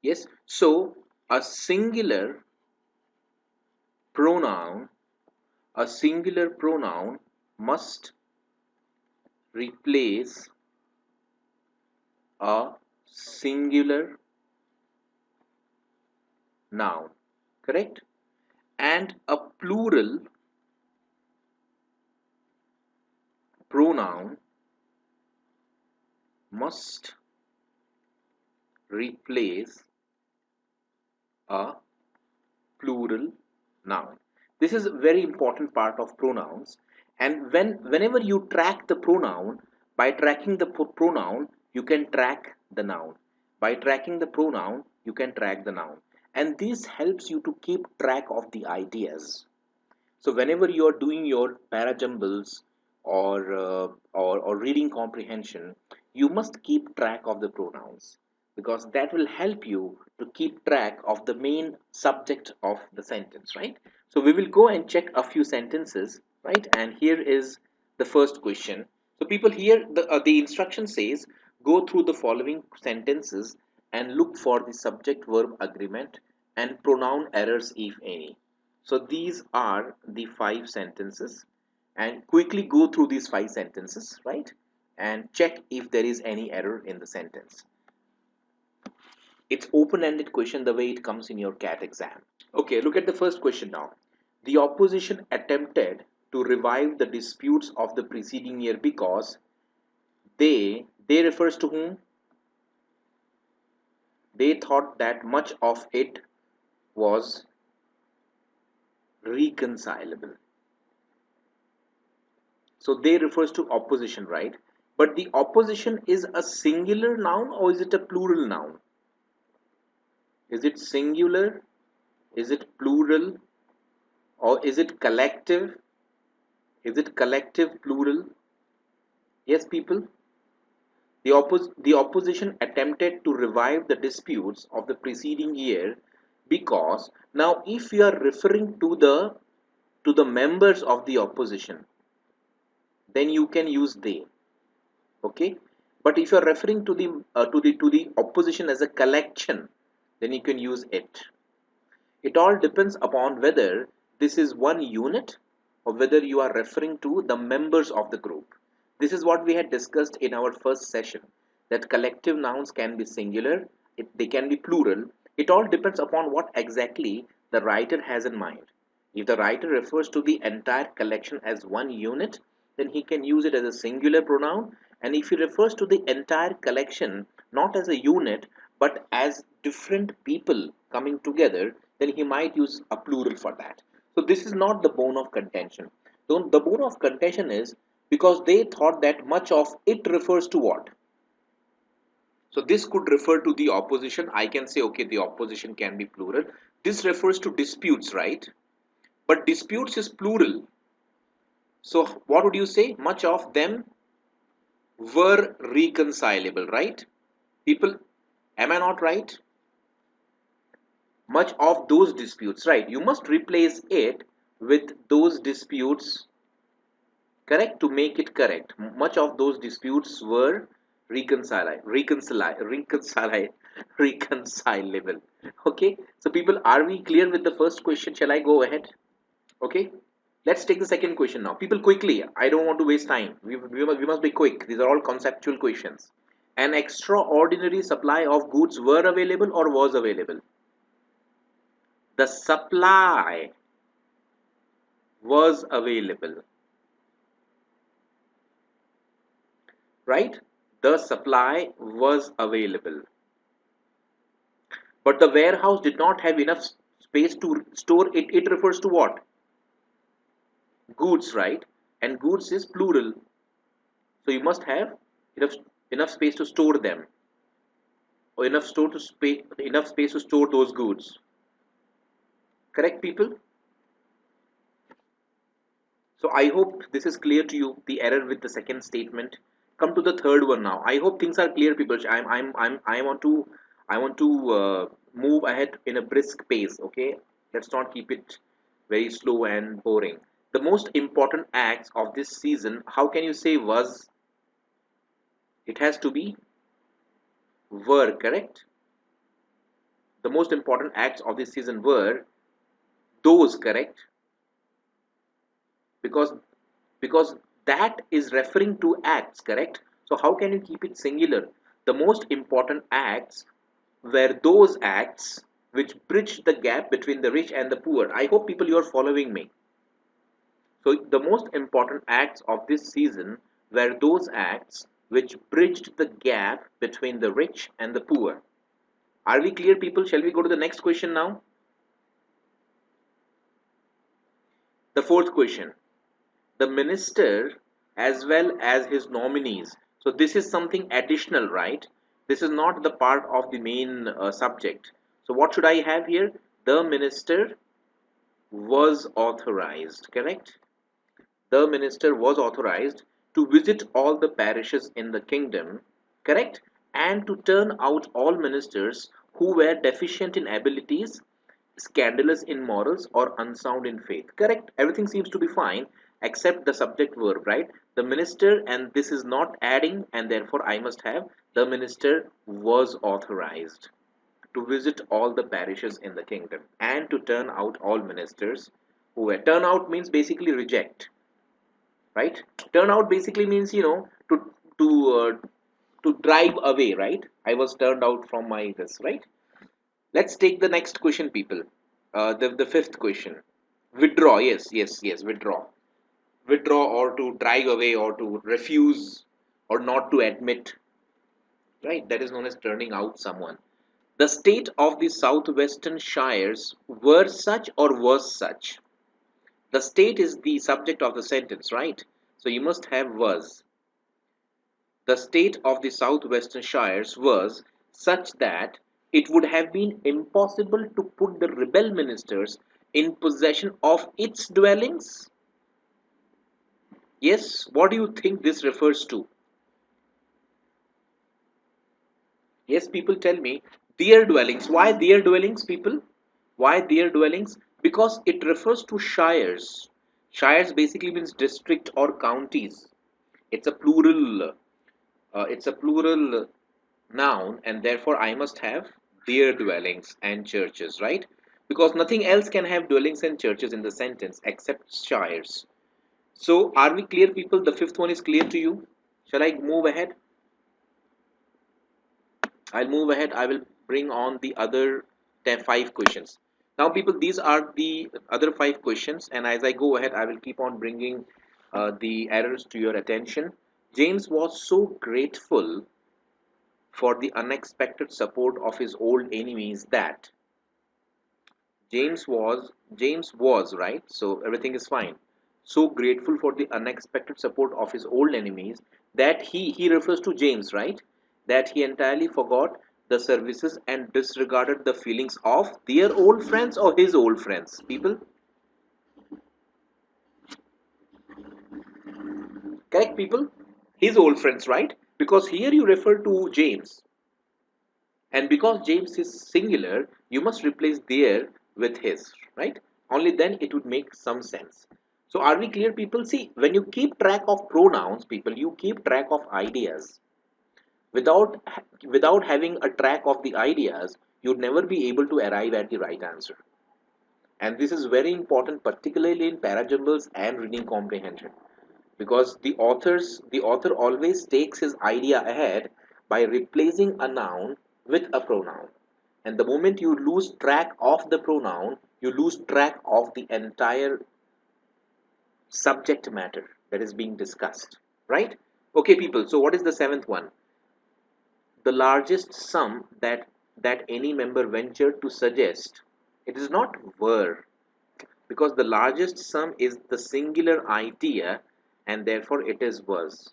Yes, so a singular pronoun, a singular pronoun must replace a singular noun, correct? And a plural pronoun must replace a plural noun. This is a very important part of pronouns. And whenever you track the pronoun, by tracking the pronoun, you can track the noun. By tracking the pronoun, you can track the noun. And this helps you to keep track of the ideas. So whenever you are doing your parajumbles or reading comprehension, you must keep track of the pronouns because that will help you to keep track of the main subject of the sentence, right? So we will go and check a few sentences, right? And here is the first question. So people, here the instruction says go through the following sentences and look for the subject verb agreement and pronoun errors if any. So these are the 5 sentences, and quickly go through these 5 sentences, right? And check if there is any error in the sentence. It's open-ended question the way it comes in your CAT exam. Okay, look at the first question now. The opposition attempted to revive the disputes of the preceding year because they refers to whom? They thought that much of it was reconcilable. So they refers to opposition, right? But the opposition is a singular noun or is it a plural noun? Is it singular? Is it plural? Or is it collective? Is it collective plural? Yes, people? The opposition attempted to revive the disputes of the preceding year because now if you are referring to the members of the opposition, then you can use they. Okay, but if you are referring to the opposition as a collection, then you can use it. It all depends upon whether this is one unit or whether you are referring to the members of the group. This is what we had discussed in our first session, that collective nouns can be singular, they can be plural. It all depends upon what exactly the writer has in mind. If the writer refers to the entire collection as one unit, then he can use it as a singular pronoun. And if he refers to the entire collection not as a unit but as different people coming together, then he might use a plural for that. So this is not the bone of contention. The bone of contention is because they thought that much of it refers to what? So this could refer to the opposition. I can say, okay, the opposition can be plural. This refers to disputes, right? But disputes is plural. So what would you say? Much of them were reconcilable, right? People, am I not right? Much of those disputes, right? You must replace it with those disputes, correct, to make it correct. Much of those disputes were reconcilable. Okay, so people, are we clear with the first question? Shall I go ahead? Okay, let's take the second question now. People, quickly, I don't want to waste time. We must be quick. These are all conceptual questions. An extraordinary supply of goods were available or was available? The supply was available, right? The supply was available, but the warehouse did not have enough space to store it. It refers to what? Goods, right? And goods is plural, so you must have enough space to store them, or enough space to store those goods. Correct, people? So I hope this is clear to you, the error with the second statement. Come to the third one now. I hope things are clear, people. I want to move ahead in a brisk pace. Okay, let's not keep it very slow and boring. The most important acts of this season, how can you say was? It has to be were, correct? The most important acts of this season were those, correct? Because that is referring to acts, correct? So how can you keep it singular? The most important acts were those acts which bridged the gap between the rich and the poor. I hope people you are following me. So the most important acts of this season were those acts which bridged the gap between the rich and the poor. Are we clear, people? Shall we go to the next question now? The fourth question. The minister as well as his nominees. So this is something additional, right? This is not the part of the main subject. So what should I have here? The minister was authorized, correct? The minister was authorized to visit all the parishes in the kingdom, correct? And to turn out all ministers who were deficient in abilities, scandalous in morals, or unsound in faith, correct? Everything seems to be fine except the subject verb, right? The minister, and this is not adding, and therefore I must have the minister was authorized to visit all the parishes in the kingdom and to turn out all ministers who were. Turn out means basically reject, right? Turn out basically means, to uh, to drive away, right? I was turned out from my this, right? Let's take the next question, people. The fifth question. Withdraw. Yes, yes, yes. Withdraw. Withdraw, or to drive away, or to refuse, or not to admit, right? That is known as turning out someone. The state of the southwestern shires were such or was such. The state is the subject of the sentence, right? So you must have was. The state of the southwestern shires was such that it would have been impossible to put the rebel ministers in possession of its dwellings. Yes, what do you think this refers to? Yes, people tell me their dwellings. Why their dwellings, people? Why their dwellings? Because it refers to shires. Shires basically means district or counties. It's a plural. It's a plural noun, and therefore I must have their dwellings and churches, right? Because nothing else can have dwellings and churches in the sentence except shires. So are we clear, people? The fifth one is clear to you? Shall I move ahead? I'll move ahead. I will bring on the other 5 questions. Now, people, these are the other 5 questions, and as I go ahead, I will keep on bringing the errors to your attention. James was so grateful for the unexpected support of his old enemies that James was right, so everything is fine. So grateful for the unexpected support of his old enemies that he refers to James, right? That he entirely forgot the services and disregarded the feelings of their old friends or his old friends. People, correct, people? His old friends, right? Because here you refer to James. And because James is singular, you must replace their with his, right? Only then it would make some sense. So are we clear, people? See, when you keep track of pronouns, people, you keep track of ideas. Without having a track of the ideas, you'd never be able to arrive at the right answer. And this is very important, particularly in parajumbles and reading comprehension, because the author always takes his idea ahead by replacing a noun with a pronoun. And the moment you lose track of the pronoun, you lose track of the entire subject matter that is being discussed, right? Okay, people, so what is the seventh one? The largest sum that any member ventured to suggest. It is not were, because the largest sum is the singular idea, and therefore it is was.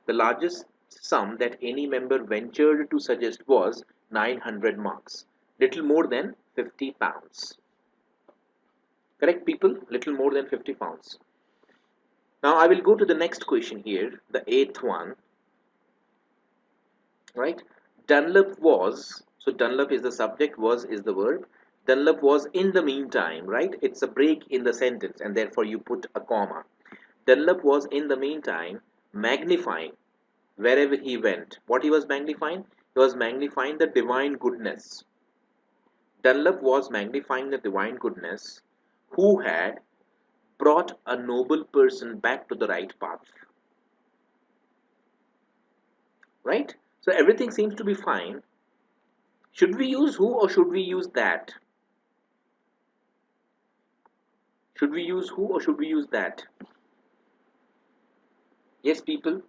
The largest sum that any member ventured to suggest was 900 marks, little more than 50 pounds. Correct, people? Little more than 50 pounds. Now I will go to the next question here, the eighth one, right? Dunlop was, so Dunlop is the subject, was is the verb. Dunlop was in the meantime, right? It's a break in the sentence, and therefore you put a comma. Dunlop was in the meantime magnifying wherever he went. What he was magnifying? He was magnifying the divine goodness Dunlop was magnifying the divine goodness who had brought a noble person back to the right path. Right? So everything seems to be fine. Should we use who or should we use that? Should we use who or should we use that? Yes, people.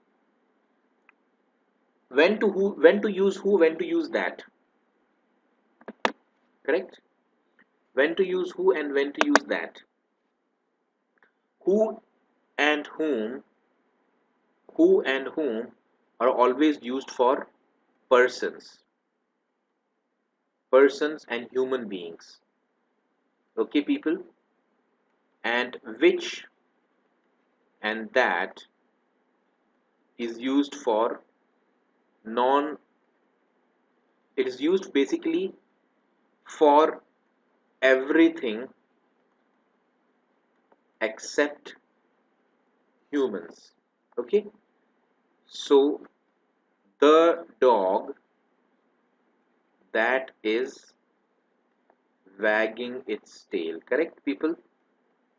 When to use who, when to use that. Correct? When to use who and when to use that. Who and whom, who and whom are always used for persons. Persons and human beings. Okay, people? And which and that is used for non, it is used basically for everything except humans. Okay, so the dog that is wagging its tail. Correct, people?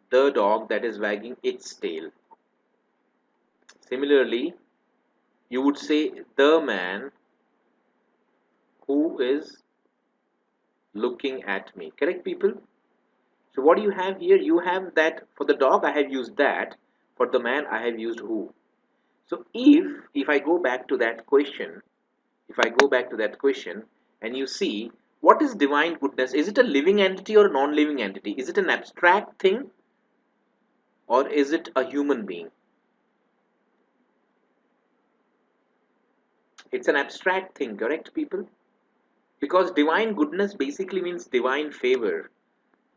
The dog that is wagging its tail. Similarly, you would say the man who is looking at me. Correct, people? So what do you have here? You have that for the dog I have used that, for the man I have used who. So if I go back to that question, and you see, what is divine goodness? Is it a living entity or a non-living entity? Is it an abstract thing or is it a human being? It's an abstract thing, correct, people? Because divine goodness basically means divine favor.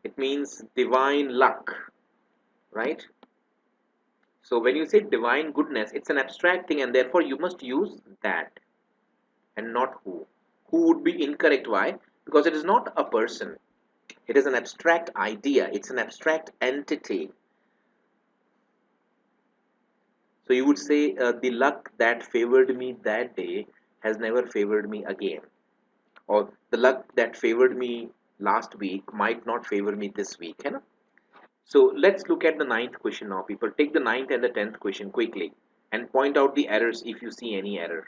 It means divine luck, right? So when you say divine goodness, it's an abstract thing and therefore you must use that and not who. Who would be incorrect. Why? Because it is not a person. It is an abstract idea. It's an abstract entity. So you would say the luck that favored me that day has never favored me again. Or the luck that favored me last week might not favor me this week. You know? So let's look at the ninth question now, people. Take the ninth and the 10th question quickly and point out the errors if you see any error.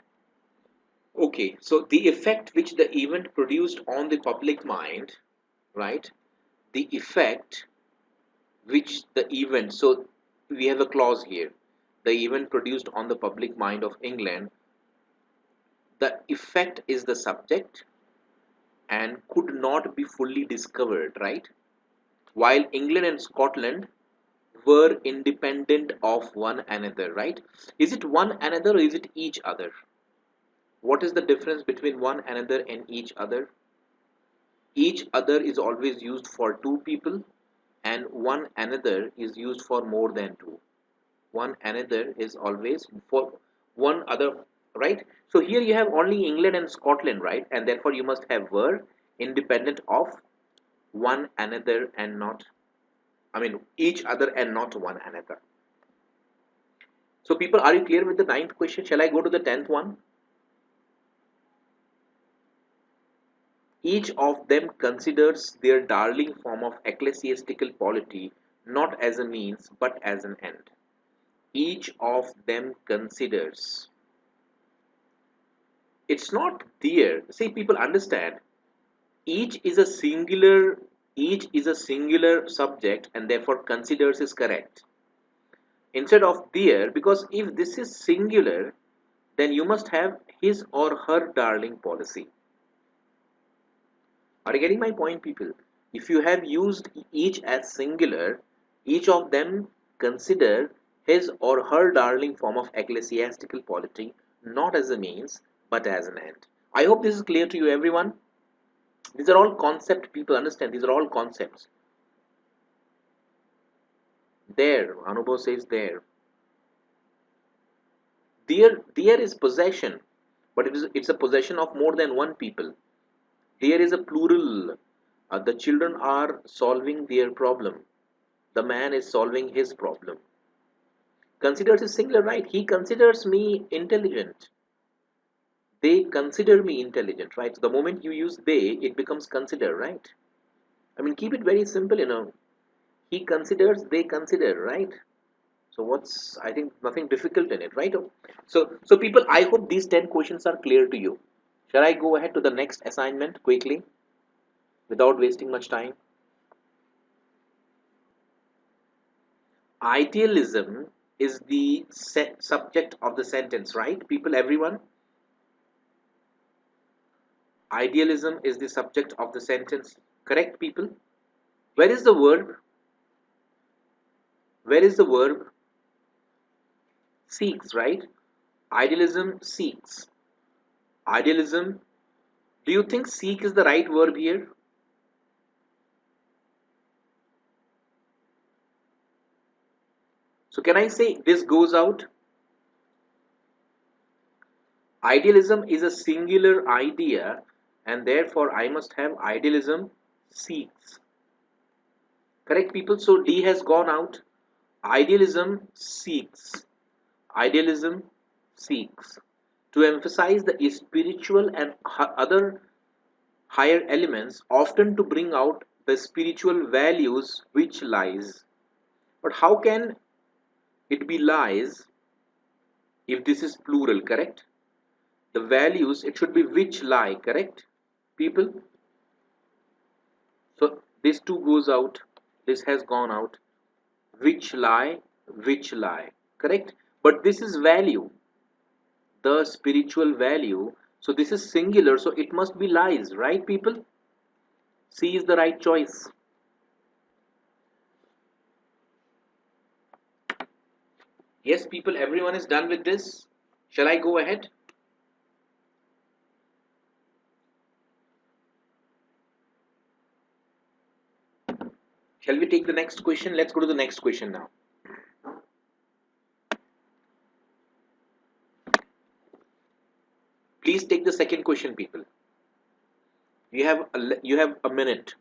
Okay, so the effect which the event produced on the public mind, right? The effect which the event, so we have a clause here. The event produced on the public mind of England, the effect is the subject and could not be fully discovered, right? While England and Scotland were independent of one another, right? Is it one another or is it each other? What is the difference between one another and each other? Each other is always used for two people and one another is used for more than two. One another is always for one other, right? So here you have only England and Scotland, right? And therefore you must have were independent of one another and not, I mean, each other and not one another. So people, are you clear with the ninth question? Shall I go to the 10th one? Each of them considers their darling form of ecclesiastical polity not as a means but as an end. Each of them considers. It's not their. See, people understand. Each is a singular. Each is a singular subject, and therefore considers is correct. Instead of their, because if this is singular, then you must have his or her darling policy. Are you getting my point, people? If you have used each as singular, each of them consider his or her darling form of ecclesiastical polity not as a means but as an end. I hope this is clear to you, everyone. These are all concepts, people understand. These are all concepts. There, Anubhav says there. There is possession, but it's a possession of more than one people. There is a plural. The children are solving their problem. The man is solving his problem. Considers is singular, right? He considers me intelligent. They consider me intelligent, right? So the moment you use they, it becomes consider, right? I mean, keep it very simple. He considers, they consider, right? So what's, I think, nothing difficult in it, right? So people, I hope these 10 questions are clear to you. Shall I go ahead to the next assignment quickly without wasting much time? Idealism is the subject of the sentence, right? People, everyone? Idealism is the subject of the sentence. Correct, people? Where is the verb? Where is the verb? Seeks, right? Idealism seeks. Idealism. Do you think seek is the right verb here? So can I say this goes out? Idealism is a singular idea, and therefore I must have idealism seeks. Correct, people? So D has gone out. Idealism seeks. Idealism seeks. To emphasize the spiritual and other higher elements, often to bring out the spiritual values which lies. But how can it be lies if this is plural, correct? The values, it should be which lie, correct? People? So this two goes out, this has gone out. Which lie, correct? But this is value, the spiritual value. So this is singular, so it must be lies, right, people? C is the right choice. Yes, people, everyone is done with this. Shall I go ahead? Shall we take the next question? Let's go to the next question now. Please take the second question, people. You have a minute.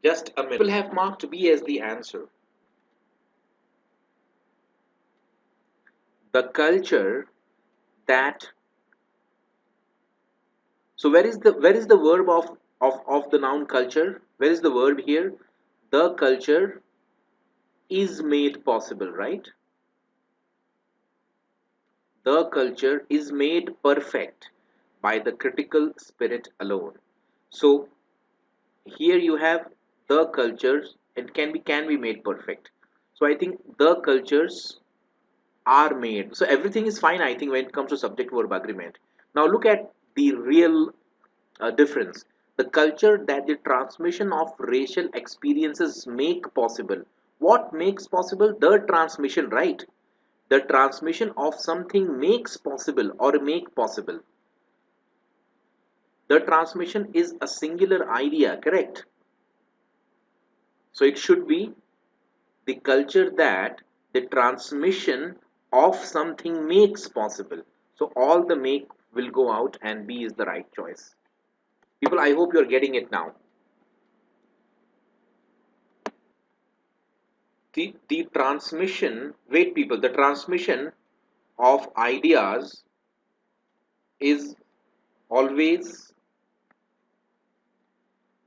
Just a minute. People have marked B as the answer. The culture that. So where is the verb of the noun culture? Where is the verb here? The culture is made possible, right? The culture is made perfect by the critical spirit alone. So here you have the cultures, and can be made perfect. So I think the cultures are made. So everything is fine, I think, when it comes to subject verb agreement. Now look at the real difference. The culture that the transmission of racial experiences make possible. What makes possible? The transmission, right? The transmission of something makes possible or make possible. The transmission is a singular idea, correct? So it should be the culture that the transmission of something makes possible. So all the make will go out, and B is the right choice. People, I hope you're getting it now. The transmission, wait people, the transmission of ideas is always,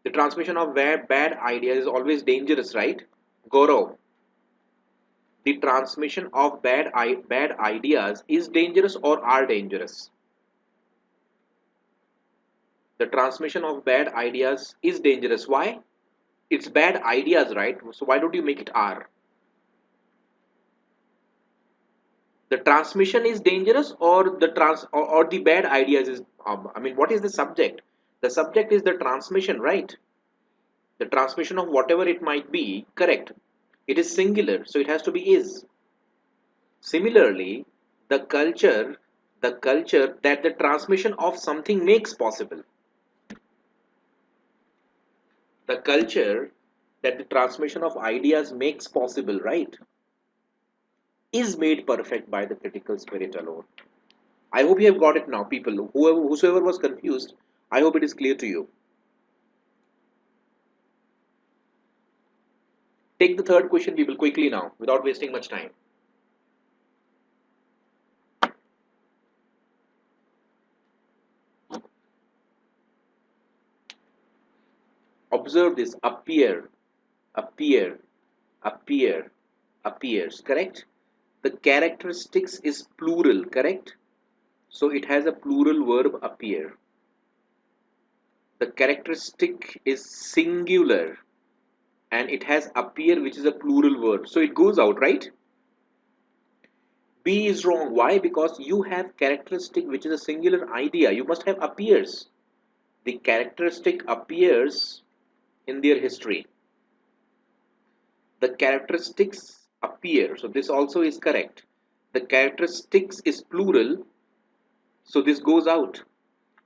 the transmission of bad ideas is always dangerous, right? Gaurav, the transmission of bad ideas is dangerous or are dangerous? The transmission of bad ideas is dangerous. Why? It's bad ideas, right? So why don't you make it R? The transmission is dangerous, or or the bad ideas is, I mean, what is the subject? The subject is the transmission, right? The transmission of whatever it might be, correct? It is singular, so it has to be is. Similarly, the culture that the transmission of something makes possible. The culture that the transmission of ideas makes possible, right, is made perfect by the critical spirit alone. I hope you have got it now, people. Whosoever was confused, I hope it is clear to you. Take the third question, people, quickly now, without wasting much time. Observe this, appear, appear, appear, appears, correct? The characteristics is plural, correct? So it has a plural verb appear. The characteristic is singular and it has appear, which is a plural verb. So it goes out, right? B is wrong. Why? Because you have characteristic, which is a singular idea. You must have appears. The characteristic appears in their history. The characteristics appear. So this also is correct. The characteristics is plural. So this goes out.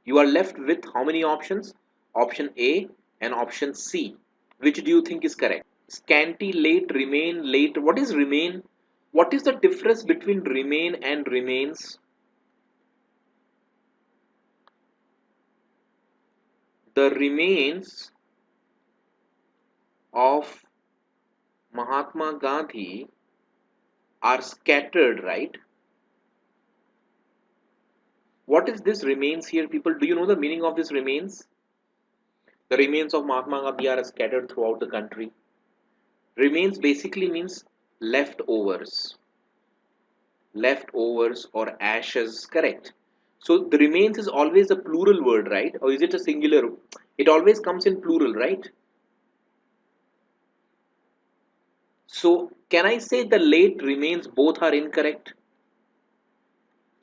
You are left with how many options? Option A and option C. Which do you think is correct? Scanty, late, remain, late. What is remain? What is the difference between remain and remains? The remains of Mahatma Gandhi are scattered, right? What is this remains here, people? Do you know the meaning of this remains? The remains of Mahatma Gandhi are scattered throughout the country. Remains basically means leftovers. Leftovers or ashes, correct? So the remains is always a plural word, right? Or is it a singular? It always comes in plural, right? So can I say the late remains both are incorrect?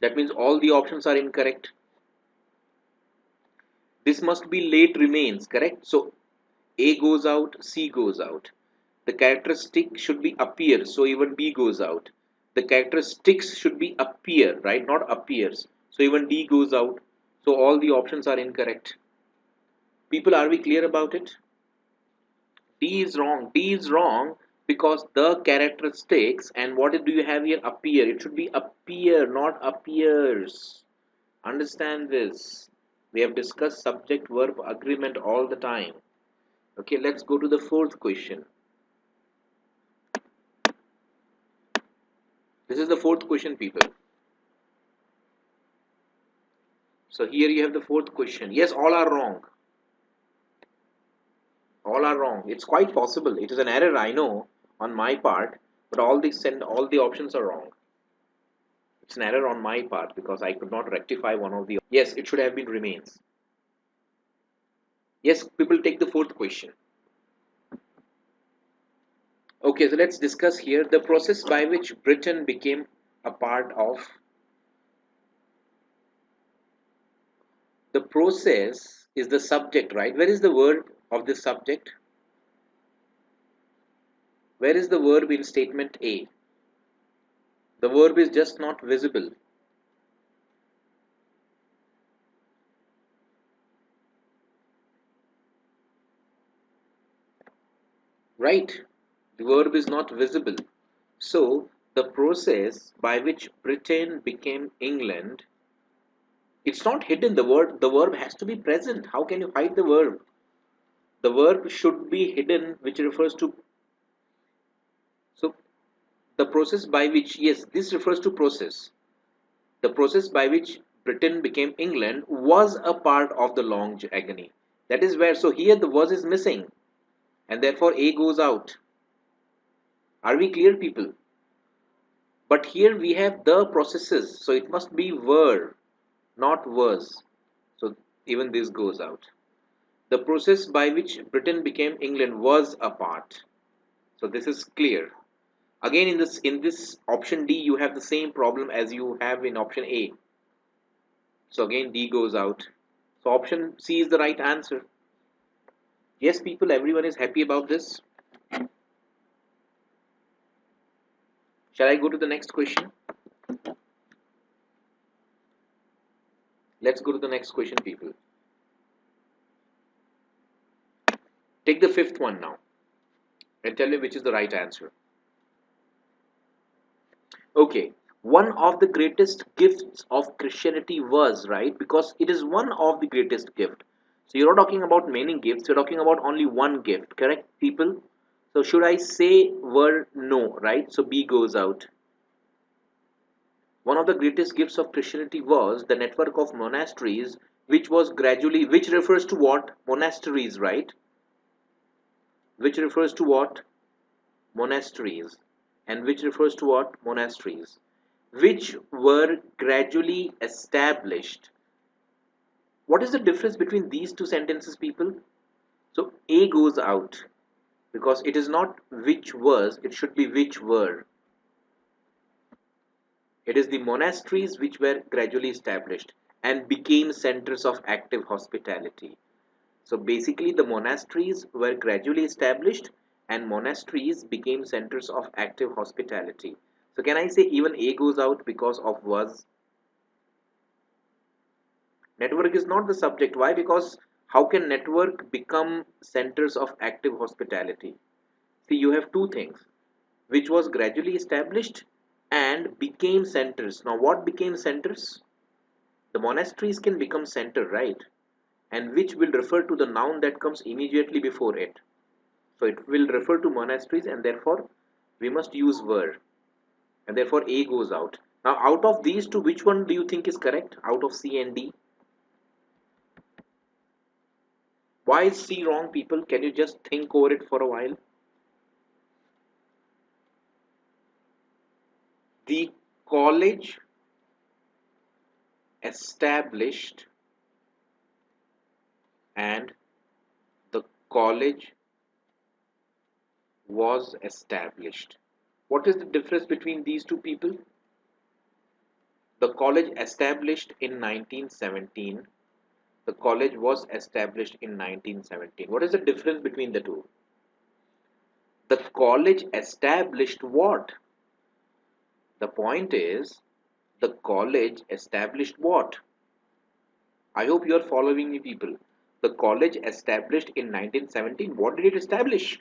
That means all the options are incorrect. This must be late remains, correct? So A goes out, C goes out. The characteristic should be appear, so even B goes out. The characteristics should be appear, right? Not appears. So even D goes out. So all the options are incorrect. People, are we clear about it? D is wrong. D is wrong because the characteristics and what do you have here? Appear. It should be appear, not appears. Understand this. We have discussed subject verb agreement all the time. Okay, let's go to the fourth question. This is the fourth question, people. So here you have the fourth question. Yes, all are wrong. All are wrong. It's quite possible. It is an error, I know, on my part, but all the options are wrong. It's an error on my part because I could not rectify one of the. Yes, it should have been remains. Yes, people, take the fourth question. Okay, so let's discuss here the process by which Britain became a part of. The process is the subject, right? Where is the word of this subject? Where is the verb in statement A? The verb is just not visible. Right? The verb is not visible. So, the process by which Britain became England, it's not hidden. The verb has to be present. How can you hide the verb? The verb should be hidden, which refers to. So, the process by which, yes, this refers to process. The process by which Britain became England was a part of the long agony. That is where, so here the was is missing and therefore A goes out. Are we clear, people? But here we have the processes, so it must be were, not was. So even this goes out. The process by which Britain became England was a part. So this is clear. Again, in this option D, you have the same problem as you have in option A. So again, D goes out. So option C is the right answer. Yes, people, everyone is happy about this. Shall I go to the next question? Let's go to the next question, people. Take the fifth one now and tell me which is the right answer. Okay, one of the greatest gifts of Christianity was, right? Because it is one of the greatest gift. So you're not talking about many gifts, you're talking about only one gift, correct, people? So should I say were? No, right? So B goes out. One of the greatest gifts of Christianity was the network of monasteries, which was gradually, which refers to what? Monasteries, right? which refers to what? Monasteries. And which refers to what? Monasteries. Which were gradually established. What is the difference between these two sentences, people? So A goes out because it is not which was, it should be which were. It is the monasteries which were gradually established and became centers of active hospitality. So basically, the monasteries were gradually established and monasteries became centers of active hospitality. So can I say even A goes out because of was? Network is not the subject. Why? Because how can network become centers of active hospitality? See, you have two things, which was gradually established and became centers. Now, what became centers? The monasteries can become center, right? And which will refer to the noun that comes immediately before it. So it will refer to monasteries and therefore we must use were. And therefore A goes out. Now, out of these two, which one do you think is correct? Out of C and D? Why is C wrong, people? Can you just think over it for a while? The college established and the college was established. What is the difference between these two, people? The college established in 1917. The college was established in 1917. What is the difference between the two? The college established what? The point is, the college established what? I hope you are following me, people. The college established in 1917. What did it establish?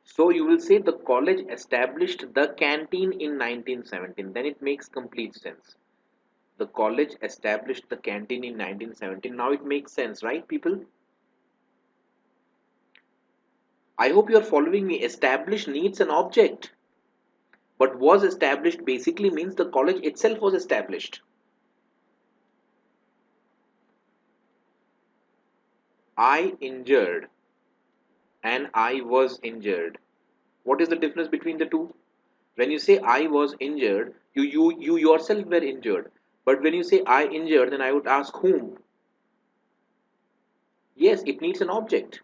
So you will say the college established the canteen in 1917. Then it makes complete sense. The college established the canteen in 1917. Now it makes sense, right, people? I hope you are following me. Establish needs an object. But was established basically means the college itself was established. I injured and I was injured. What is the difference between the two? When you say I was injured, you yourself were injured. But when you say I injured, then I would ask whom? Yes, it needs an object.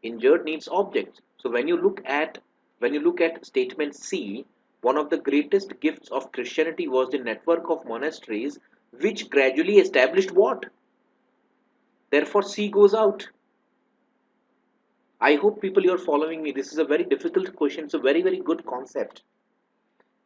Injured needs objects. So when you look at statement C, one of the greatest gifts of Christianity was the network of monasteries which gradually established what? Therefore C goes out. I hope people you are following me. This is a very difficult question. It's a very, very good concept.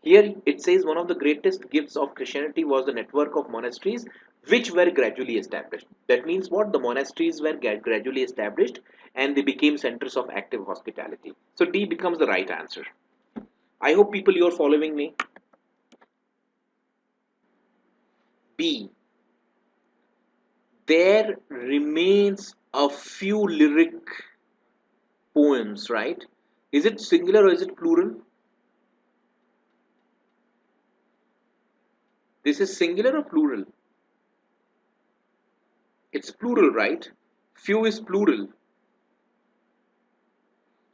Here it says one of the greatest gifts of Christianity was the network of monasteries which were gradually established. That means what? The monasteries were gradually established and they became centers of active hospitality. So D becomes the right answer. I hope people you are following me. B. There remains a few lyric poems, right? Is it singular or is it plural? This is singular or plural? It's plural, right? Few is plural.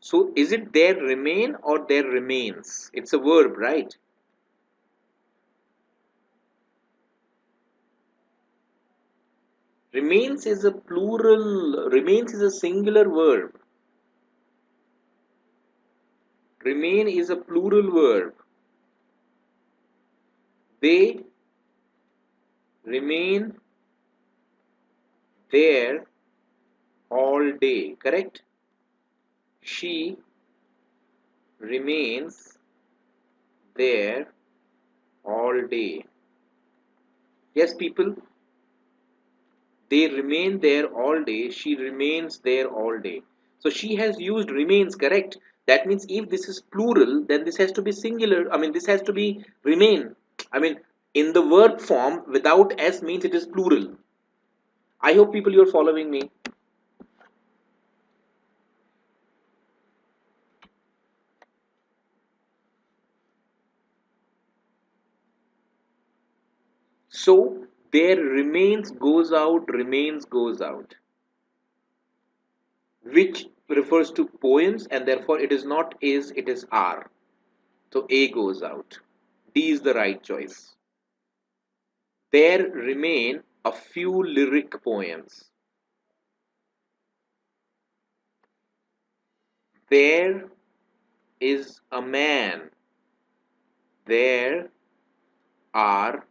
So is it there remain or there remains? It's a verb, right? Remains is a plural, remains is a singular verb. Remain is a plural verb. They remain there all day, correct? She remains there all day. Yes, people, they remain there all day. She remains there all day. So she has used remains, correct? That means if this is plural, then this has to be singular. I mean, this has to be remain. I mean, in the verb form, without s means it is plural. I hope people you are following me. So there remains goes out, remains goes out. which refers to poems, and therefore it is not is, it is are. So A goes out. D is the right choice. There remain a few lyric poems. There is a man. There are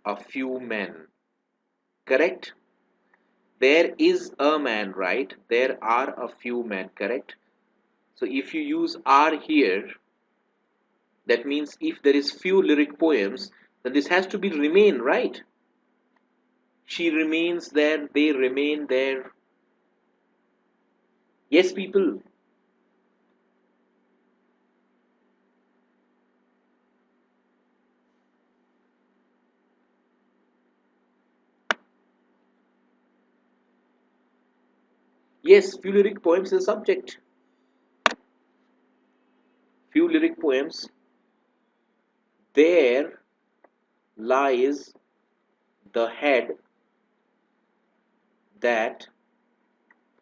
a few men. Correct? There is a man, right? There are a few men, correct? So if you use are here, that means if there is few lyric poems, then this has to be remain, right? She remains there, they remain there. Yes, people. Yes, few lyric poems is a subject. Few lyric poems. There lies the head that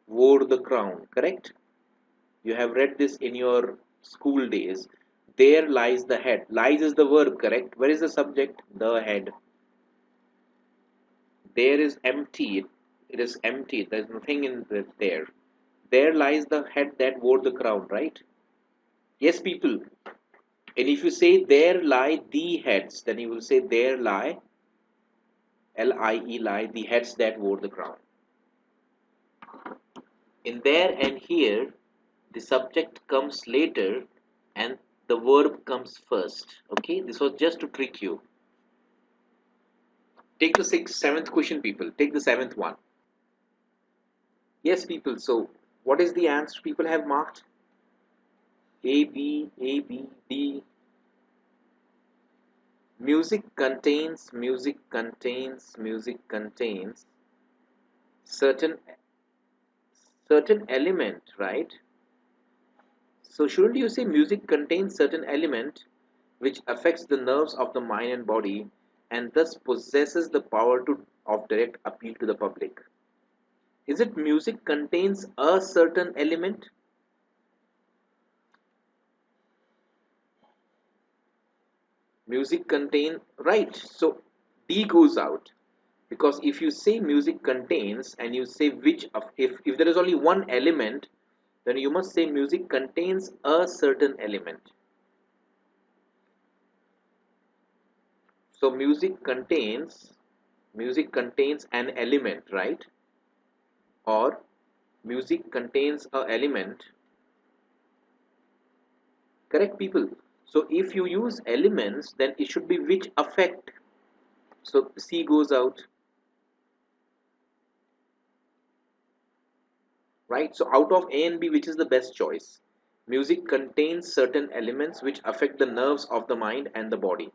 wore the crown, correct? You have read this in your school days. There lies the head. Lies is the verb, correct? Where is the subject? The head. There is empty. It is empty. There's nothing in there. There lies the head that wore the crown, right? Yes, people. And if you say there lie the heads, then you will say there lie, L-I-E, lie, the heads that wore the crown. In there and here, the subject comes later and the verb comes first. Okay, this was just to trick you. Take the seventh question, people. Take the seventh one. Yes, people. So, what is the answer people have marked? A, B, A, B, D. Music contains certain element, right? So shouldn't you say music contains certain element which affects the nerves of the mind and body and thus possesses the power of direct appeal to the public? Is it music contains a certain element? Music contain, right? So D goes out because if you say music contains and you say which of, if there is only one element, then you must say music contains a certain element. So music contains an element, right? Or music contains a element. Correct, people? So if you use elements, then it should be which affect. So C goes out. Right? So out of A and B, which is the best choice? Music contains certain elements which affect the nerves of the mind and the body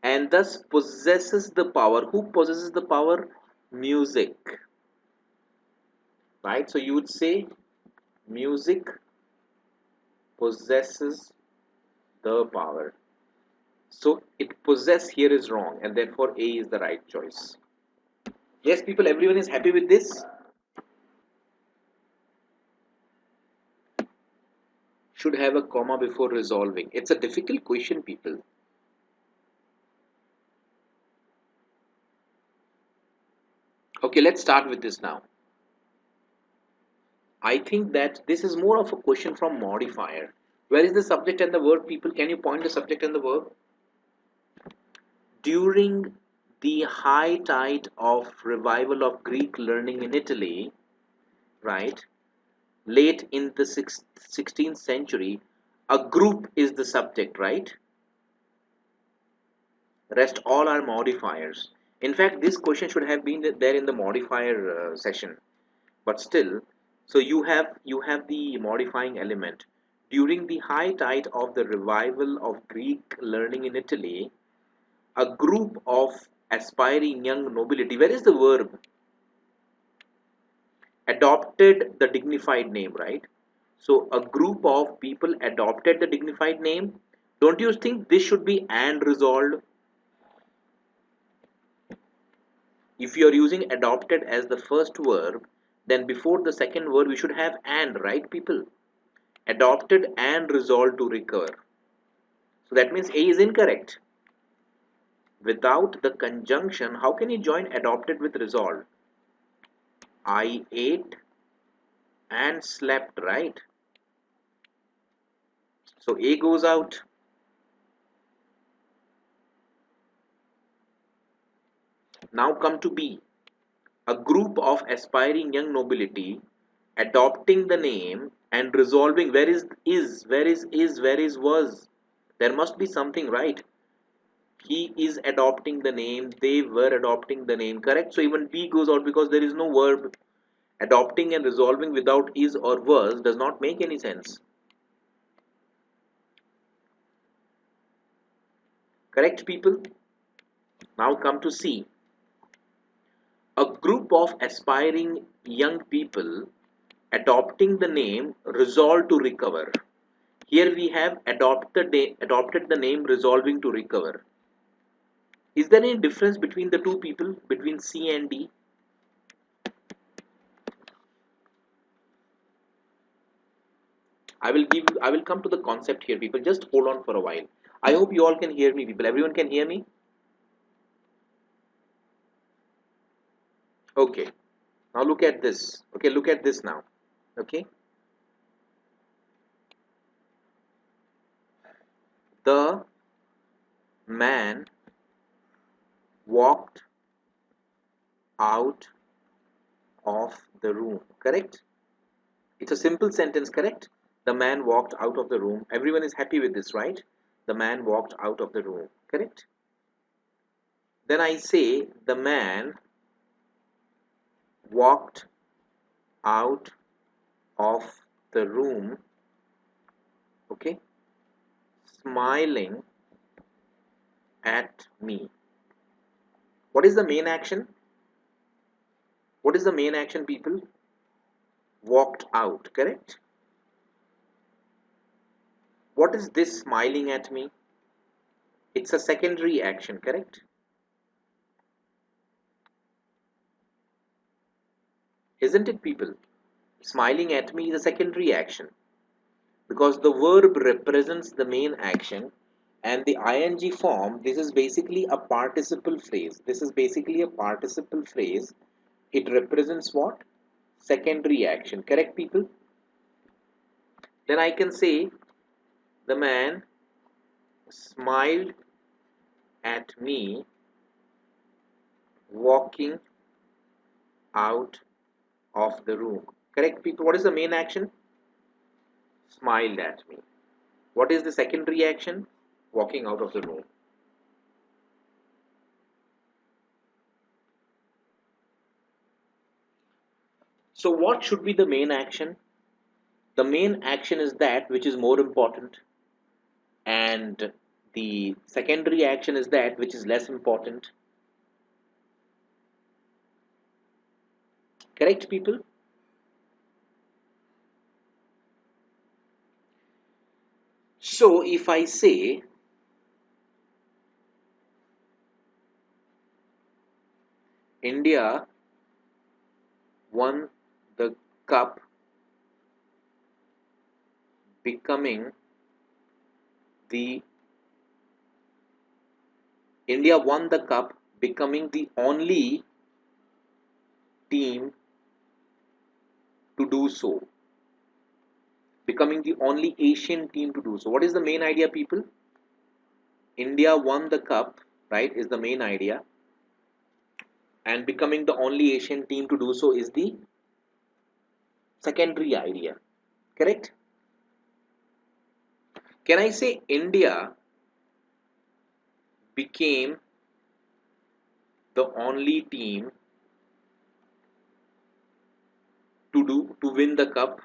and thus possesses the power. Who possesses the power? Music. Right? So you would say music possesses the power. So it possess here is wrong and therefore A is the right choice. Yes, people, everyone is happy with this? Should have a comma before resolving. It's a difficult question, people. Okay, let's start with this now. I think that this is more of a question from modifier. Where is the subject and the verb, people? Can you point the subject and the verb? During the high tide of revival of Greek learning in Italy, right, late in the 16th century, a group is the subject, right? Rest all are modifiers. In fact, this question should have been there in the modifier session, but still, so you have the modifying element. During the high tide of the revival of Greek learning in Italy, a group of aspiring young nobility, where is the verb? Adopted the dignified name, right? So a group of people adopted the dignified name. Don't you think this should be and resolved? If you are using adopted as the first verb, then before the second word we should have and, right people? Adopted and resolved to recover. So that means A is incorrect. Without the conjunction, how can you join adopted with resolved? I ate and slept, right? So A goes out. Now come to B. A group of aspiring young nobility adopting the name and resolving. Where is was? There must be something, right? He is adopting the name, they were adopting the name, correct? So even B goes out because there is no verb. Adopting and resolving without is or was does not make any sense. Correct people? Now come to C. A group of aspiring young people adopting the name resolve to recover. Here we have adopted the name resolving to recover. Is there any difference between the two people, between C and D? I will come to the concept here, people. Just hold on for a while. I hope you all can hear me, people. Everyone can hear me? Okay. Now look at this. Okay, look at this now. Okay. The man walked out of the room. Correct? It's a simple sentence, correct? The man walked out of the room. Everyone is happy with this, right? The man walked out of the room. Correct? Then I say the man walked out of the room, okay, smiling at me. What is the main action? What is the main action, people? Walked out, correct? What is this smiling at me? It's a secondary action, correct? Isn't it, people? Smiling at me is a secondary action because the verb represents the main action, and the ing form, this is basically a participle phrase. This is basically a participle phrase. It represents what? Secondary action, correct people? Then I can say the man smiled at me walking out of the room. Correct people? What is the main action? Smiled at me. What is the secondary action? Walking out of the room. So what should be the main action? The main action is that which is more important, and the secondary action is that which is less important. Correct people? So if I say India won the cup, becoming the India won the cup, becoming the only team to do so. Becoming the only Asian team to do so. What is the main idea, people? India won the cup, right, is the main idea. And becoming the only Asian team to do so is the secondary idea. Correct? Can I say India became the only team to win the cup,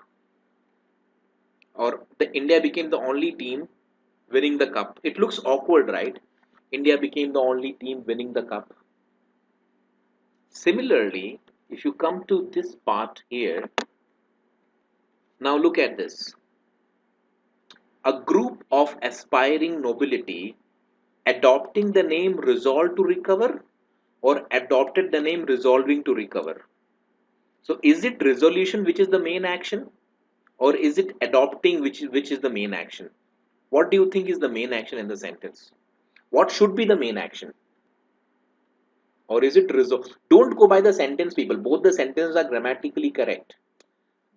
or the India became the only team winning the cup? It looks awkward, right? India became the only team winning the cup. Similarly, if you come to this part here, now look at this. A group of aspiring nobility adopting the name resolve to recover, or adopted the name resolving to recover. So is it resolution which is the main action, or is it adopting which is the main action? What do you think is the main action in the sentence? What should be the main action? Or is it result? Don't go by the sentence, people. Both the sentences are grammatically correct.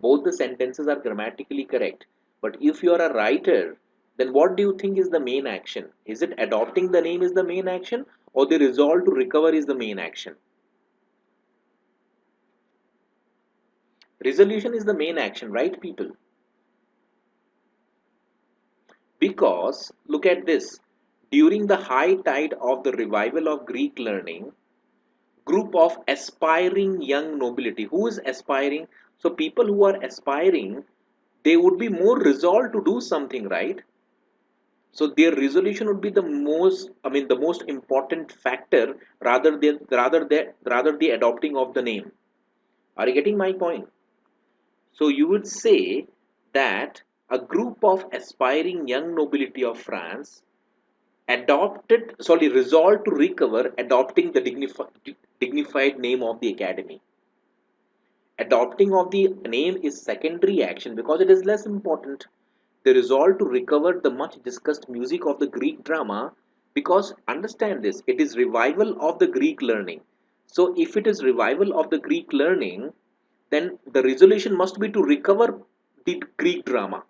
Both the sentences are grammatically correct. But if you are a writer, then what do you think is the main action? Is it adopting the name is the main action, or the resolve to recover is the main action? Resolution is the main action, right, people? Because look at this. During the high tide of the revival of Greek learning, group of aspiring young nobility. Who is aspiring? So people who are aspiring, they would be more resolved to do something, right? So their resolution would be the most, I mean, the most important factor rather the adopting of the name. Are you getting my point? So you would say that a group of aspiring young nobility of France resolved to recover adopting the dignified name of the academy. Adopting of the name is secondary action because it is less important. They resolve to recover the much discussed music of the Greek drama because understand this, it is revival of the Greek learning. So if it is revival of the Greek learning, then the resolution must be to recover the Greek drama.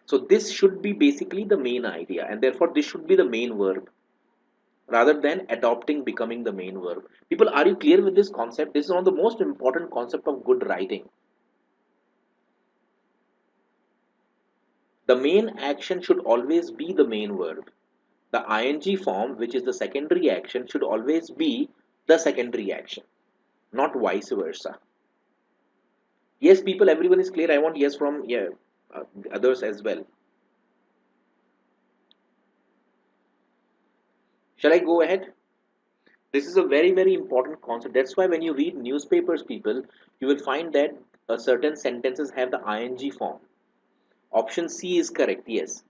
So this should be basically the main idea, and therefore this should be the main verb rather than adopting becoming the main verb. People, are you clear with this concept? This is one of the most important concept of good writing. The main action should always be the main verb. The ing form, which is the secondary action, should always be the secondary action, not vice versa. Yes, people, everyone is clear. I want yes from others as well. Shall I go ahead? This is a very, very important concept. That's why when you read newspapers, people, you will find that certain sentences have the ing form. Option C is correct, yes.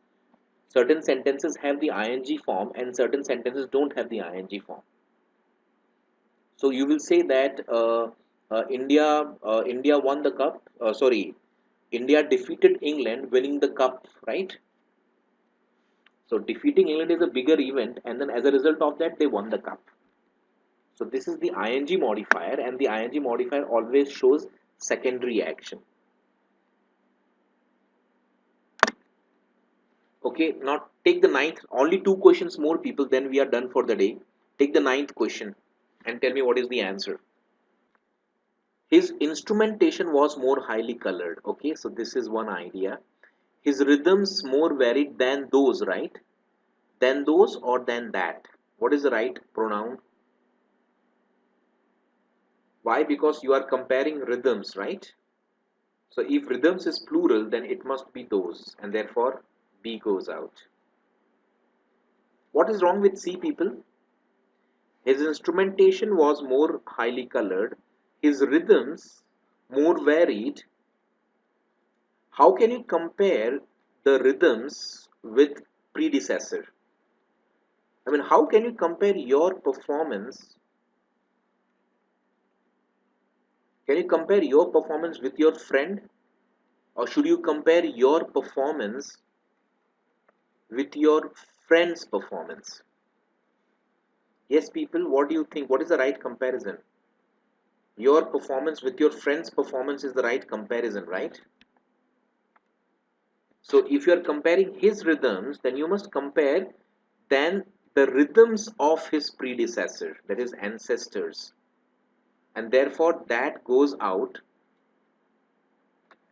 Certain sentences have the ing form and certain sentences don't have the ing form. So you will say that India won the cup. India defeated England, winning the cup, right? So defeating England is a bigger event, and then as a result of that, they won the cup. So this is the ing modifier, and the ing modifier always shows secondary action. Okay, now take the ninth. Only two questions more, people. Then we are done for the day. Take the ninth question and tell me what is the answer. His instrumentation was more highly colored. Okay, so this is one idea. His rhythms more varied than those, right? Than those or than that? What is the right pronoun? Why? Because you are comparing rhythms, right? So if rhythms is plural, then it must be those, and therefore B goes out. What is wrong with C, people? His instrumentation was more highly colored, his rhythms more varied. How can you compare the rhythms with predecessor? I mean, how can you compare your performance? Can you compare your performance with your friend? Or should you compare your performance with your friend's performance? Yes, people, what do you think? What is the right comparison? Your performance with your friend's performance is the right comparison, right? So if you are comparing his rhythms, then you must compare then the rhythms of his predecessor, that is ancestors. And therefore that goes out,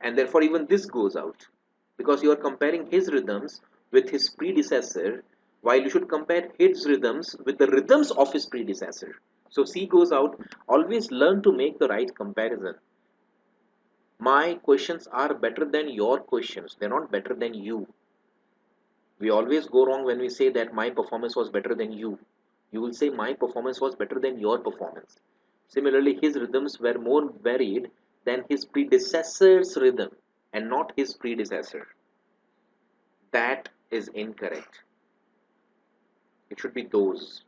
and therefore even this goes out. Because you are comparing his rhythms with his predecessor, while you should compare his rhythms with the rhythms of his predecessor. So C goes out. Always learn to make the right comparison. My questions are better than your questions. They're not better than you. We always go wrong when we say that my performance was better than you. You will say my performance was better than your performance. Similarly, his rhythms were more varied than his predecessor's rhythm and not his predecessor. That is incorrect. It should be those.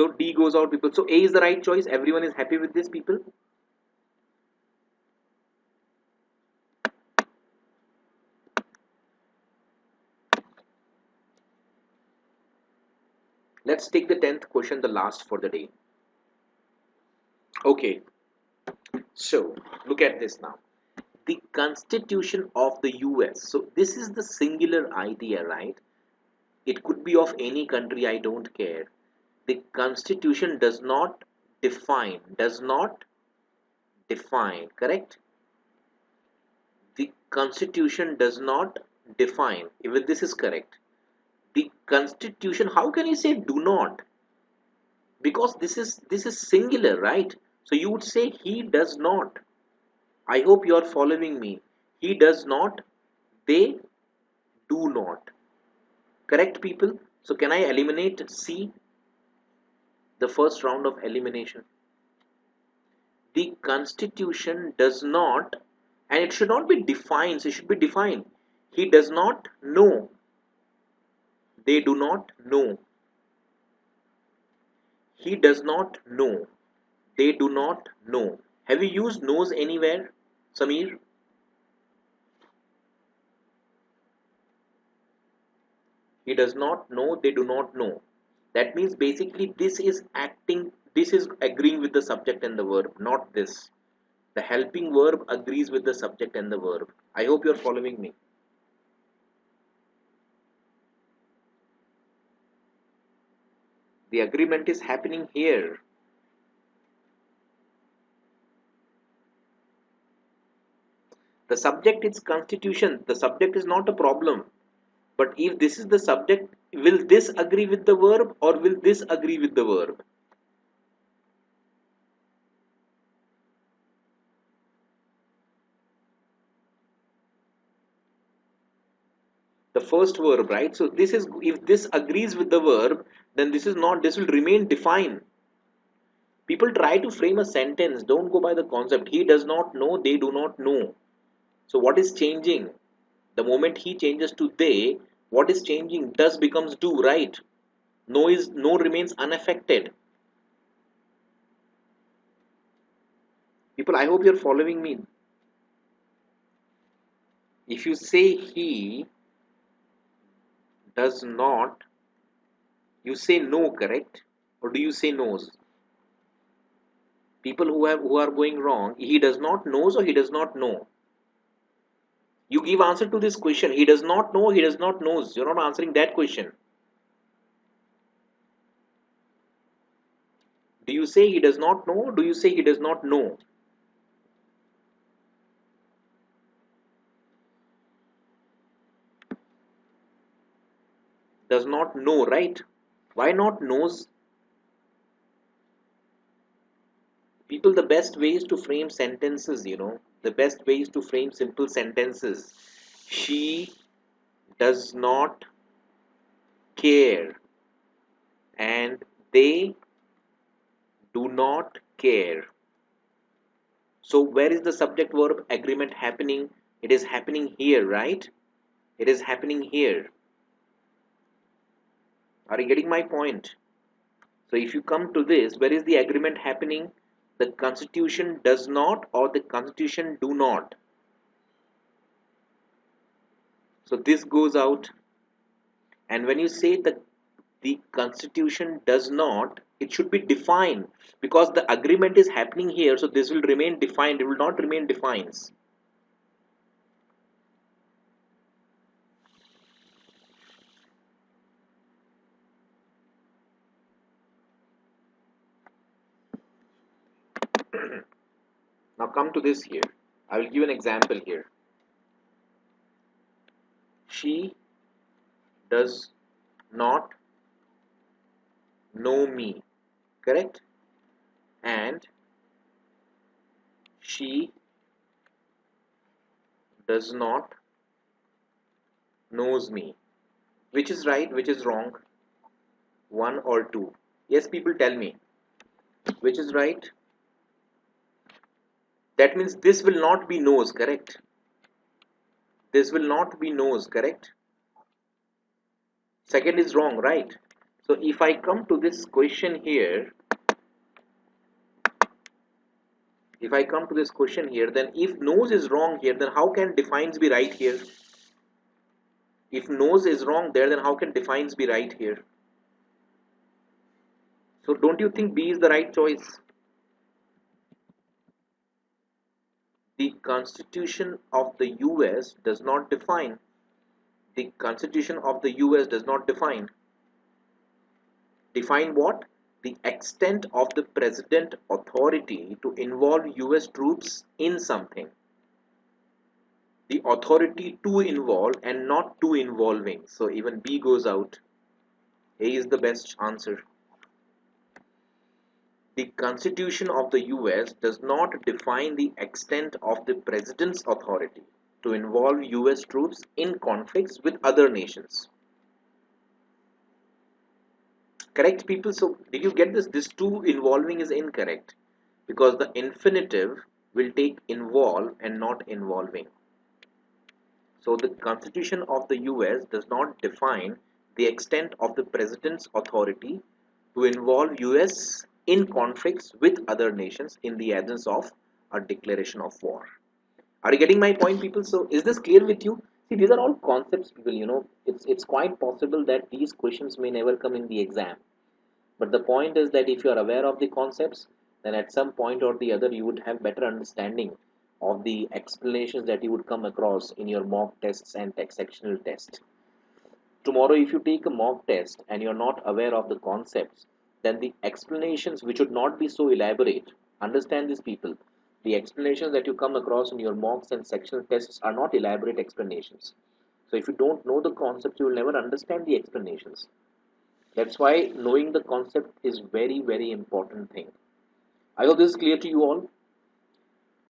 So D goes out, people. So A is the right choice. Everyone is happy with this, people. Let's take the 10th question, the last for the day. Okay, so look at this now. The Constitution of the US. So this is the singular idea, right? It could be of any country, I don't care. The Constitution does not define, correct? The Constitution does not define, even this is correct. The Constitution, how can you say do not? Because this is singular, right? So you would say he does not. I hope you are following me. He does not, they do not. Correct, people? So can I eliminate C? The first round of elimination. The Constitution does not, and it should not be defined, it should be defined. He does not know. They do not know. He does not know. They do not know. Have you used knows anywhere, Samir? He does not know, they do not know. That means basically this is acting, this is agreeing with the subject and the verb, not this. The helping verb agrees with the subject and the verb. I hope you're following me. The agreement is happening here. The subject is constitution. The subject is not a problem. But if this is the subject, will this agree with the verb or will this agree with the verb? The first verb, right? So this is, if this agrees with the verb, then this is not, this will remain defined. People try to frame a sentence, don't go by the concept. He does not know, they do not know. So what is changing? The moment he changes to they, what is changing? Does becomes do, right? No remains unaffected. People, I hope you're following me. If you say he does not, you say no, correct? Or do you say knows? People who are going wrong, he does not knows or he does not know. You give answer to this question. He does not know, he does not knows. You're not answering that question. Do you say he does not know? Do you say he does not know? Does not know, right? Why not knows? People, the best ways to frame sentences, the best ways to frame simple sentences. She does not care and they do not care. So where is the subject verb agreement happening? It is happening here, right? It is happening here. Are you getting my point? So if you come to this, where is the agreement happening? The Constitution does not or the Constitution do not. So this goes out. And when you say that the Constitution does not, it should be defined because the agreement is happening here. So this will remain defined. It will not remain defines. Now come to this here. I will give an example here. She does not know me, correct? And she does not knows me. Which is right, which is wrong? One or two? Yes, people, tell me. Which is right? That means this will not be knows, correct? This will not be knows, correct? Second is wrong, right? So if I come to this question here, then if nose is wrong here, then how can defines be right here? If nose is wrong there, then how can defines be right here? So don't you think B is the right choice? The Constitution of the US does not define. The Constitution of the US does not define. Define what? The extent of the president authority to involve US troops in something. The authority to involve and not to involving. So even B goes out. A is the best answer. The Constitution of the US does not define the extent of the president's authority to involve US troops in conflicts with other nations. Correct, people? So did you get this? This to involving is incorrect because the infinitive will take involve and not involving. So the Constitution of the US does not define the extent of the president's authority to involve US in conflicts with other nations in the absence of a declaration of war. Are you getting my point, people? So is this clear with you? See, these are all concepts, people. It's quite possible that these questions may never come in the exam. But the point is that if you are aware of the concepts, then at some point or the other you would have better understanding of the explanations that you would come across in your mock tests and sectional tests. Tomorrow, if you take a mock test and you're not aware of the concepts, then the explanations, which would not be so elaborate, understand these people, the explanations that you come across in your mocks and sectional tests are not elaborate explanations. So if you don't know the concepts, you will never understand the explanations. That's why knowing the concept is very, very important thing. I hope this is clear to you all.